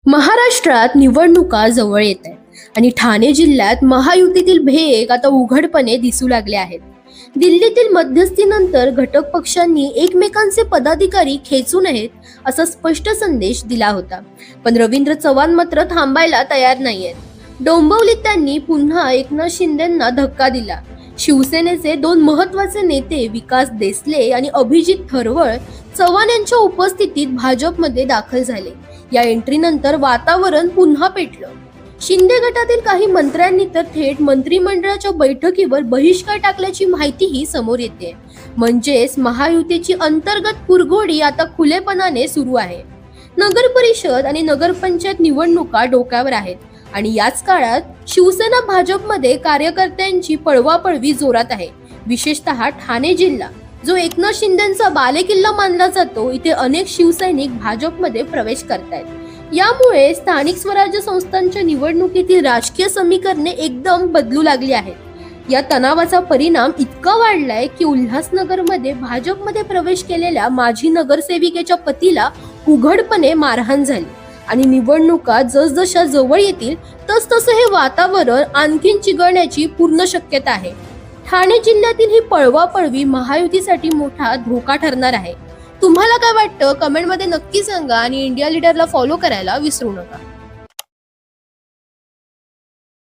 महाराष्ट्रात निवडणुका जवळ येत आहेत आणि ठाणे जिल्ह्यात महायुतीतील भेग आता उघडपणे दिसू लागले आहेत. दिल्लीतील मध्यस्थीनंतर घटक पक्षांनी एकमेकांचे पदाधिकारी खेचू नयेत असा स्पष्ट संदेश दिला होता. पण रवींद्र चव्हाण मात्र थांबायला तयार नाहीयेत. डोंबिवलीत त्यांनी पुन्हा एकनाथ शिंदेंना धक्का दिला. शिवसेनेचे दोन महत्त्वाचे नेते विकास देसले आणि अभिजित थरवळ चव्हाण यांच्या उपस्थितीत भाजपमध्ये दाखल झाले. या एंट्रीनंतर वातावरण पुन्हा पेटलं. शिंदे गटातील काही मंत्र्यांनी तर थेट मंत्रिमंडळाच्या बैठकीवर बहिष्कार टाकल्याची माहितीही समोर येते. म्हणजेच महायुतीची अंतर्गत कुरघोडी आता खुलेपणाने सुरू आहे. नगर परिषद आणि नगरपंचायत निवडणुका डोक्यावर आहेत आणि याच काळात शिवसेना भाजपमध्ये कार्यकर्त्यांची पळवापळवी जोरात आहे. विशेषतः ठाणे जिल्हा जो एकनाथ शिंदेंचा बालेकिल्ला मानला जातो, इथे अनेक शिवसैनिक भाजपमध्ये प्रवेश करतायत. यामुळे स्थानिक स्वराज्य संस्थांच्या निवडणुकीतील राजकीय समीकरणे एकदम बदलू लागली आहेत. या तणावाचा परिणाम इतका वाढलाय की उल्हासनगरमध्ये भाजपमध्ये प्रवेश केलेल्या माजी नगरसेविकेच्या पतीला उघडपणे मारहाण झाली आणि निवडणुका जसजशा जवळ येतील तसतसं हे वातावरण आणखीन चिघळण्याची पूर्ण शक्यता आहे. ठाणे जिल्ह्यातील ही पळवापळवी महायुतीसाठी मोठा धोका ठरणार आहे. तुम्हाला काय वाटतं कमेंटमध्ये नक्की सांगा आणि इंडिया लीडरला फॉलो करायला विसरू नका.